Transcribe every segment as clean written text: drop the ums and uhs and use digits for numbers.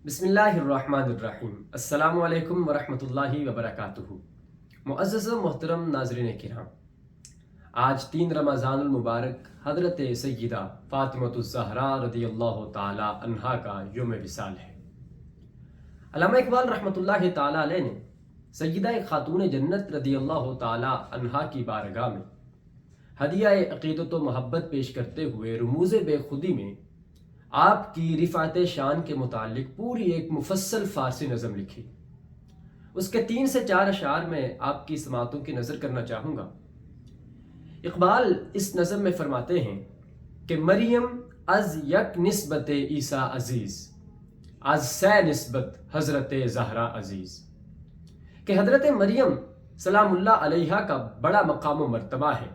بسم اللہ الرحمن الرحیم۔ السلام علیکم ورحمۃ وبرکاتہ۔ معزز و محترم ناظرین کرام، آج 3 رمضان المبارک حضرت سیدہ فاطمۃ الزہرا رضی اللہ تعالی عنہا کا یوم وصال ہے۔ علامہ اقبال رحمۃ اللہ تعالی علیہ نے سیدہ خاتون جنت رضی اللہ تعالی عنہا کی بارگاہ میں ہدیہ عقیدت و محبت پیش کرتے ہوئے رموز بے خودی میں آپ کی رفعت شان کے متعلق پوری ایک مفصل فارسی نظم لکھی۔ اس کے 3 سے 4 اشعار میں آپ کی سماعتوں کی نظر کرنا چاہوں گا۔ اقبال اس نظم میں فرماتے ہیں کہ مریم از یک نسبت عیسیٰ عزیز، از سے نسبت حضرت زہرا عزیز، کہ حضرت مریم سلام اللہ علیہا کا بڑا مقام و مرتبہ ہے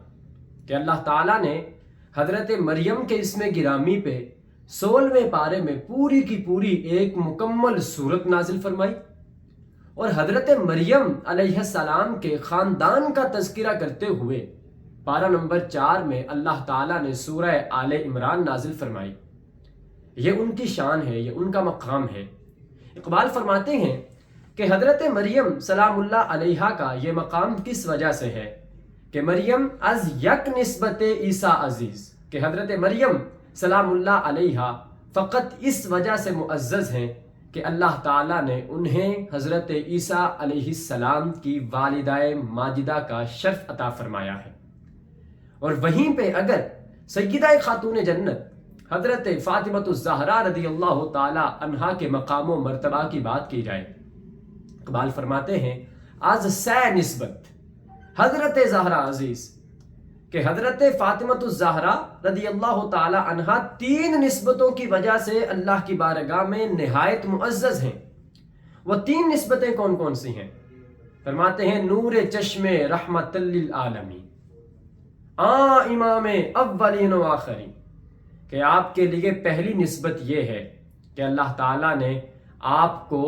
کہ اللہ تعالیٰ نے حضرت مریم کے اسم گرامی پہ 16ویں پارے میں پوری کی پوری ایک مکمل صورت نازل فرمائی، اور حضرت مریم علیہ السلام کے خاندان کا تذکرہ کرتے ہوئے پارہ نمبر 4 میں اللہ تعالیٰ نے سورہ آل عمران نازل فرمائی۔ یہ ان کی شان ہے، یہ ان کا مقام ہے۔ اقبال فرماتے ہیں کہ حضرت مریم سلام اللہ علیہا کا یہ مقام کس وجہ سے ہے کہ مریم از یک نسبت عیسیٰ عزیز، کہ حضرت مریم سلام اللہ علیہا فقط اس وجہ سے معزز ہیں کہ اللہ تعالیٰ نے انہیں حضرت عیسیٰ علیہ السلام کی والدہ ماجدہ کا شرف عطا فرمایا ہے۔ اور وہیں پہ اگر سیدہ خاتون جنت حضرت فاطمۃ الزہرا رضی اللہ تعالی عنہا کے مقام و مرتبہ کی بات کی جائے، اقبال فرماتے ہیں از سے نسبت حضرت زہرا عزیز، کہ حضرت فاطمۃ الزہرا رضی اللہ تعالی عنہا 3 نسبتوں کی وجہ سے اللہ کی بارگاہ میں نہایت معزز ہیں۔ وہ 3 نسبتیں کون کون سی ہیں؟ فرماتے ہیں نور چشم رحمت للعالمین، امام اولین و آخرین، کہ آپ کے لیے پہلی نسبت یہ ہے کہ اللہ تعالیٰ نے آپ کو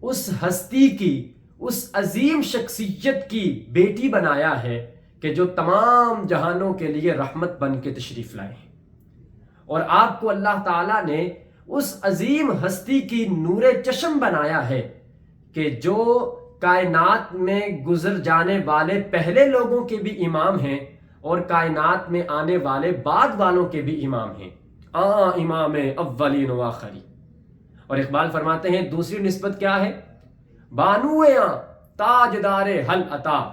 اس ہستی کی، اس عظیم شخصیت کی بیٹی بنایا ہے کہ جو تمام جہانوں کے لیے رحمت بن کے تشریف لائے ہیں، اور آپ کو اللہ تعالیٰ نے اس عظیم ہستی کی نور چشم بنایا ہے کہ جو کائنات میں گزر جانے والے پہلے لوگوں کے بھی امام ہیں اور کائنات میں آنے والے بعد والوں کے بھی امام ہیں، امام اولین و آخری۔ اور اقبال فرماتے ہیں دوسری نسبت کیا ہے؟ بانویاں تاجدار حل عطا،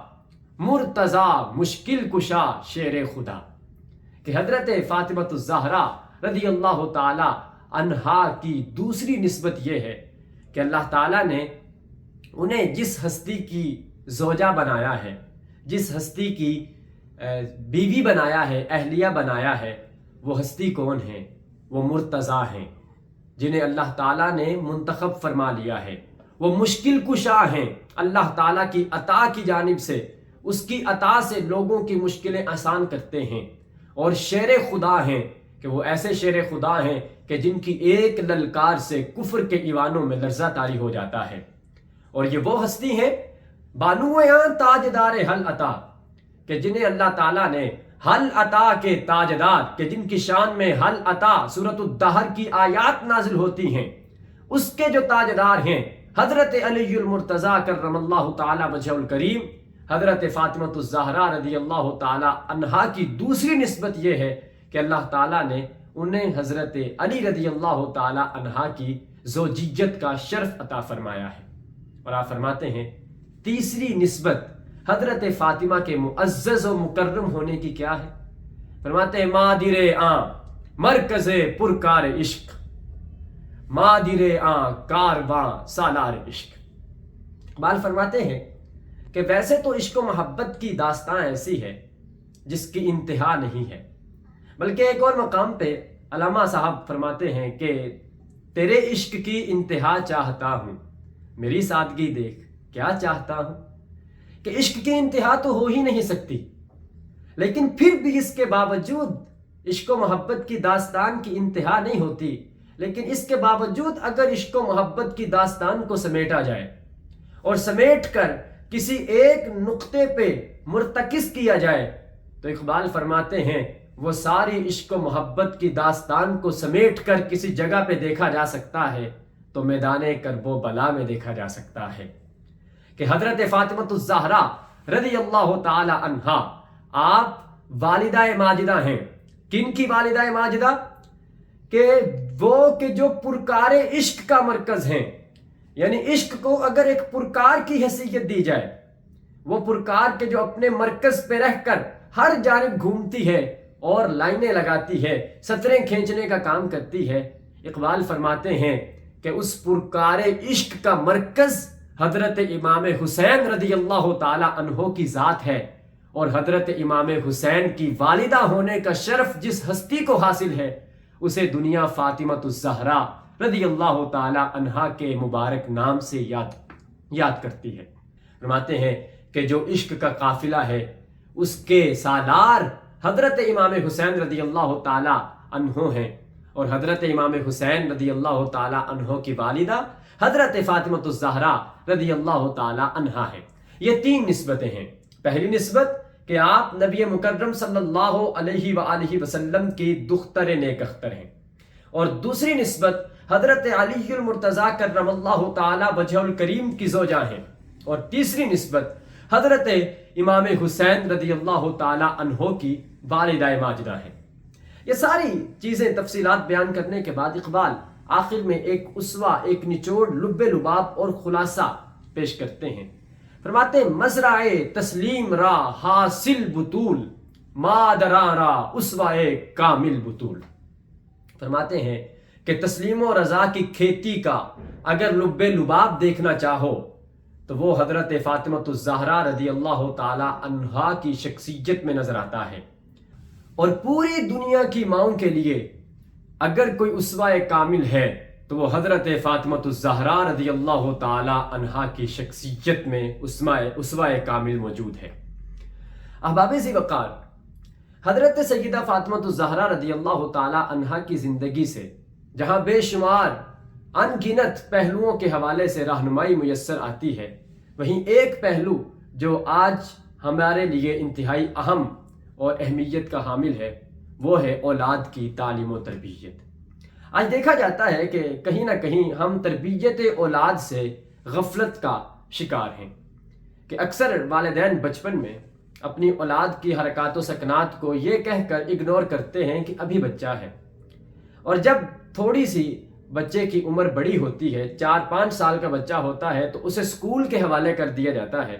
مرتضی مشکل کشا شیر خدا، کہ حضرت فاطمۃ الزہرا رضی اللہ تعالی عنہا کی دوسری نسبت یہ ہے کہ اللہ تعالیٰ نے انہیں جس ہستی کی زوجہ بنایا ہے، جس ہستی کی بیوی بنایا ہے، اہلیہ بنایا ہے، وہ ہستی کون ہے؟ وہ مرتضی ہیں، جنہیں اللہ تعالیٰ نے منتخب فرما لیا ہے۔ وہ مشکل کشا ہیں، اللہ تعالیٰ کی عطا کی جانب سے، اس کی عطا سے لوگوں کی مشکلیں آسان کرتے ہیں، اور شیر خدا ہیں کہ وہ ایسے شیر خدا ہیں کہ جن کی ایک للکار سے کفر کے ایوانوں میں لرزہ طاری ہو جاتا ہے۔ اور یہ وہ ہستی ہیں بانویاں تاجدار حل عطا، کہ جنہیں اللہ تعالیٰ نے حل عطا کے تاجدار، کہ جن کی شان میں حل عطا سورۃ الدہر کی آیات نازل ہوتی ہیں، اس کے جو تاجدار ہیں حضرت علی المرتضیٰ کرم اللہ تعالی وجہہ الکریم، حضرت فاطمۃ الزہرا رضی اللہ تعالی عنہا کی دوسری نسبت یہ ہے کہ اللہ تعالیٰ نے انہیں حضرت علی رضی اللہ تعالی عنہا کی زوجیت کا شرف عطا فرمایا ہے۔ اور آپ فرماتے ہیں تیسری نسبت حضرت فاطمہ کے معزز و مکرم ہونے کی کیا ہے؟ فرماتے ہیں مادر مرکز پرکار عشق، مادر کارواں سالار عشق۔ اقبال فرماتے ہیں کہ ویسے تو عشق و محبت کی داستان ایسی ہے جس کی انتہا نہیں ہے، بلکہ ایک اور مقام پہ علامہ صاحب فرماتے ہیں کہ تیرے عشق کی انتہا چاہتا ہوں، میری سادگی دیکھ کیا چاہتا ہوں، کہ عشق کی انتہا تو ہو ہی نہیں سکتی، لیکن پھر بھی اس کے باوجود عشق و محبت کی داستان کی انتہا نہیں ہوتی، لیکن اس کے باوجود اگر عشق و محبت کی داستان کو سمیٹا جائے اور سمیٹ کر کسی ایک نقطے پہ مرتکز کیا جائے تو اقبال فرماتے ہیں وہ ساری عشق و محبت کی داستان کو سمیٹ کر کسی جگہ پہ دیکھا جا سکتا ہے تو میدان کرب و بلا میں دیکھا جا سکتا ہے کہ حضرت فاطمہ الزہرا رضی اللہ تعالی عنہا آپ والدہ ماجدہ ہیں. کن کی والدہ ماجدہ؟ کہ جو پرکار عشق کا مرکز ہیں. یعنی عشق کو اگر ایک پرکار کی حیثیت دی جائے، وہ پرکار کے جو اپنے مرکز پہ رہ کر ہر جانب گھومتی ہے اور لائنیں لگاتی ہے، سطریں کھینچنے کا کام کرتی ہے. اقبال فرماتے ہیں کہ اس پرکار عشق کا مرکز حضرت امام حسین رضی اللہ تعالی عنہ کی ذات ہے، اور حضرت امام حسین کی والدہ ہونے کا شرف جس ہستی کو حاصل ہے اسے دنیا فاطمہ الزہرا رضی اللہ تعالی عنہا کے مبارک نام سے یاد کرتی ہے. فرماتے ہیں کہ جو عشق کا قافلہ ہے اس کے سالار حضرت امام حسین رضی اللہ تعالی عنہ ہیں، اور حضرت امام حسین رضی اللہ تعالی عنہ کی والدہ حضرت فاطمہ الزہرا رضی اللہ تعالی عنہا ہے. یہ 3 نسبتیں ہیں. پہلی نسبت کہ آپ نبی مکرم صلی اللہ علیہ وآلہ وسلم کی دختر نیک اختر ہیں، اور دوسری نسبت حضرت علی المرتضیٰ کرم اللہ تعالی وجہ الکریم کی زوجہ ہیں، اور تیسری نسبت حضرت امام حسین رضی اللہ تعالی عنہ کی والدہ ماجدہ ہے. یہ ساری چیزیں تفصیلات بیان کرنے کے بعد اقبال آخر میں ایک اسوہ، ایک نچوڑ، لب لباب اور خلاصہ پیش کرتے ہیں. فرماتے ہیں مزرعِ تسلیم را حاصل بطول، مادران را اسوہ کامل بطول. فرماتے ہیں کہ تسلیم و رضا کی کھیتی کا اگر لب لباب دیکھنا چاہو تو وہ حضرت فاطمہ الزہرا رضی اللہ تعالی عنہا کی شخصیت میں نظر آتا ہے. اور پوری دنیا کی ماؤں کے لیے اگر کوئی اسوہ کامل ہے تو وہ حضرت فاطمہ الزہرا رضی اللہ تعالی عنہا کی شخصیت میں اسوہ کامل موجود ہے. احباب ذی وقار، حضرت سیدہ فاطمہ الزہرا رضی اللہ تعالی عنہا کی زندگی سے جہاں بے شمار ان گنت پہلوؤں کے حوالے سے رہنمائی میسر آتی ہے، وہیں ایک پہلو جو آج ہمارے لیے انتہائی اہم اور اہمیت کا حامل ہے وہ ہے اولاد کی تعلیم و تربیت. آج دیکھا جاتا ہے کہ کہیں نہ کہیں ہم تربیت اولاد سے غفلت کا شکار ہیں، کہ اکثر والدین بچپن میں اپنی اولاد کی حرکات و سکنات کو یہ کہہ کر اگنور کرتے ہیں کہ ابھی بچہ ہے، اور جب تھوڑی سی بچے کی عمر بڑی ہوتی ہے، 4-5 سال کا بچہ ہوتا ہے، تو اسے اسکول کے حوالے کر دیا جاتا ہے،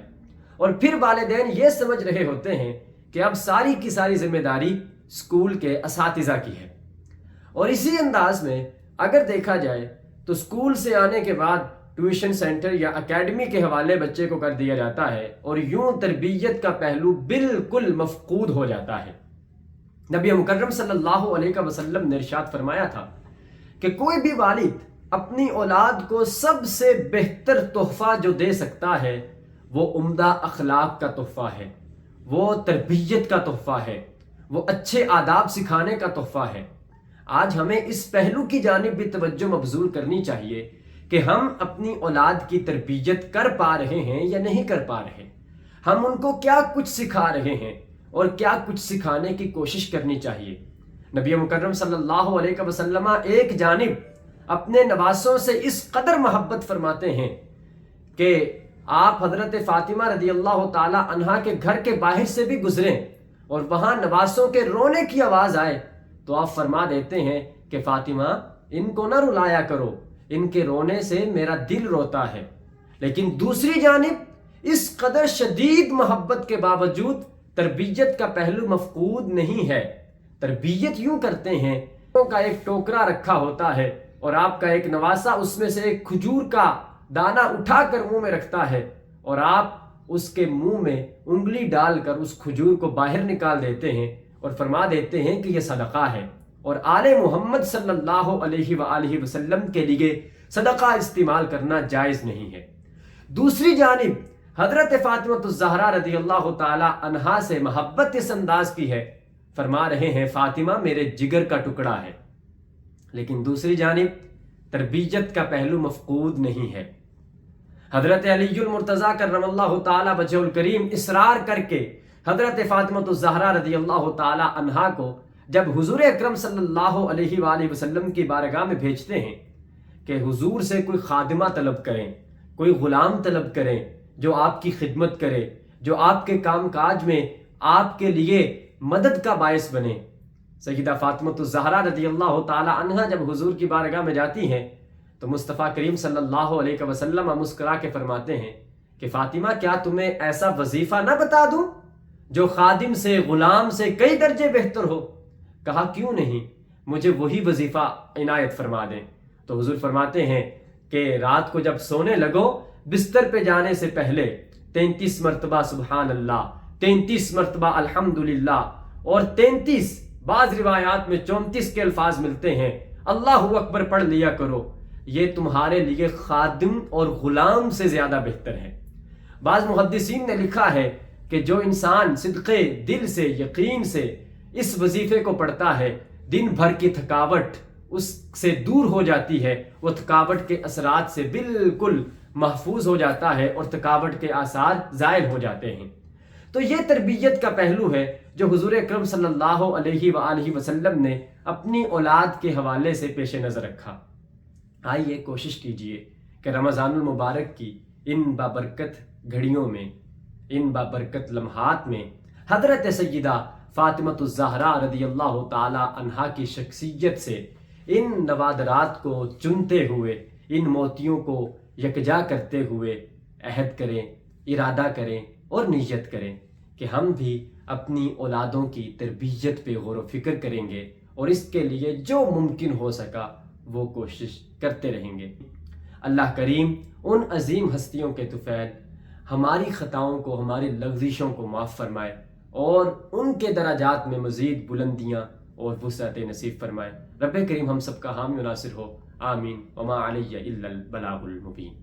اور پھر والدین یہ سمجھ رہے ہوتے ہیں کہ اب ساری کی ساری ذمہ داری اسکول کے اساتذہ کی ہے. اور اسی انداز میں اگر دیکھا جائے تو اسکول سے آنے کے بعد ٹیوشن سینٹر یا اکیڈمی کے حوالے بچے کو کر دیا جاتا ہے، اور یوں تربیت کا پہلو بالکل مفقود ہو جاتا ہے. نبی مکرم صلی اللہ علیہ وسلم نے ارشاد فرمایا تھا کہ کوئی بھی والد اپنی اولاد کو سب سے بہتر تحفہ جو دے سکتا ہے وہ عمدہ اخلاق کا تحفہ ہے، وہ تربیت کا تحفہ ہے، وہ اچھے آداب سکھانے کا تحفہ ہے. آج ہمیں اس پہلو کی جانب بھی توجہ مبذول کرنی چاہیے کہ ہم اپنی اولاد کی تربیت کر پا رہے ہیں یا نہیں کر پا رہے، ہم ان کو کیا کچھ سکھا رہے ہیں اور کیا کچھ سکھانے کی کوشش کرنی چاہیے. نبی مکرم صلی اللہ علیہ وسلم ایک جانب اپنے نواسوں سے اس قدر محبت فرماتے ہیں کہ آپ حضرت فاطمہ رضی اللہ تعالی عنہا کے گھر کے باہر سے بھی گزریں اور وہاں نواسوں کے رونے کی آواز آئے تو آپ فرما دیتے ہیں کہ فاطمہ ان کو نہ رلایا کرو، ان کے رونے سے میرا دل روتا ہے. لیکن دوسری جانب اس قدر شدید محبت کے باوجود تربیت کا پہلو مفقود نہیں ہے. تربیت یوں کرتے ہیں کا ایک ٹوکرا رکھا ہوتا ہے اور آپ کا ایک نواسا اس میں سے ایک کھجور کا دانہ اٹھا کر منہ میں رکھتا ہے اور آپ اس کے منہ میں انگلی ڈال کر اس کھجور کو باہر نکال دیتے ہیں اور فرما دیتے ہیں کہ یہ صدقہ ہے، اور آل محمد صلی اللہ علیہ وآلہ وسلم کے لیے صدقہ استعمال کرنا جائز نہیں ہے. دوسری جانب حضرت فاطمہ الزہرا رضی اللہ تعالی عنہا سے محبت اس انداز کی ہے، فرما رہے ہیں فاطمہ میرے جگر کا ٹکڑا ہے. لیکن دوسری جانب تربیت کا پہلو مفقود نہیں ہے. حضرت علی المرتضیٰ کرم اللہ تعالی وجہ الکریم اصرار کر کے حضرت فاطمہ الزہرا رضی اللہ تعالی عنہا کو جب حضور اکرم صلی اللہ علیہ وآلہ وسلم کی بارگاہ میں بھیجتے ہیں کہ حضور سے کوئی خادمہ طلب کریں، کوئی غلام طلب کریں جو آپ کی خدمت کرے، جو آپ کے کام کاج میں آپ کے لیے مدد کا باعث بنے۔ سیدہ فاطمۃ الزہرا رضی اللہ تعالی عنہا جب حضور کی بارگاہ میں جاتی ہیں تو مصطفیٰ کریم صلی اللہ علیہ وسلم مسکرا کے فرماتے ہیں کہ فاطمہ کیا تمہیں ایسا وظیفہ نہ بتا دوں جو خادم سے، غلام سے کئی درجے بہتر ہو؟ کہا کیوں نہیں، مجھے وہی وظیفہ عنایت فرما دیں۔ تو حضور فرماتے ہیں کہ رات کو جب سونے لگو، بستر پہ جانے سے پہلے 33 مرتبہ سبحان اللہ، 33 مرتبہ الحمدللہ، اور 33 بعض روایات میں 34 کے الفاظ ملتے ہیں، اللہ اکبر پڑھ لیا کرو۔ یہ تمہارے لیے خادم اور غلام سے زیادہ بہتر ہے۔ بعض محدثین نے لکھا ہے کہ جو انسان صدقے دل سے، یقین سے اس وظیفے کو پڑھتا ہے، دن بھر کی تھکاوٹ اس سے دور ہو جاتی ہے، وہ تھکاوٹ کے اثرات سے بالکل محفوظ ہو جاتا ہے اور تھکاوٹ کے آثار زائل ہو جاتے ہیں۔ تو یہ تربیت کا پہلو ہے جو حضور اکرم صلی اللہ علیہ وآلہ وسلم نے اپنی اولاد کے حوالے سے پیش نظر رکھا۔ آئیے کوشش کیجئے کہ رمضان المبارک کی ان بابرکت گھڑیوں میں، ان بابرکت لمحات میں حضرت سیدہ فاطمۃ الزہرا رضی اللہ تعالی عنہا کی شخصیت سے ان نوادرات کو چنتے ہوئے، ان موتیوں کو یکجا کرتے ہوئے عہد کریں، ارادہ کریں اور نیت کریں کہ ہم بھی اپنی اولادوں کی تربیت پہ غور و فکر کریں گے اور اس کے لیے جو ممکن ہو سکا وہ کوشش کرتے رہیں گے۔ اللہ کریم ان عظیم ہستیوں کے طفیل ہماری خطاؤں کو، ہماری لغزشوں کو معاف فرمائے اور ان کے درجات میں مزید بلندیاں اور وسعت نصیب فرمائے۔ رب کریم ہم سب کا حامی و ناصر ہو، آمین۔ وما علی الا البلاغ المبین۔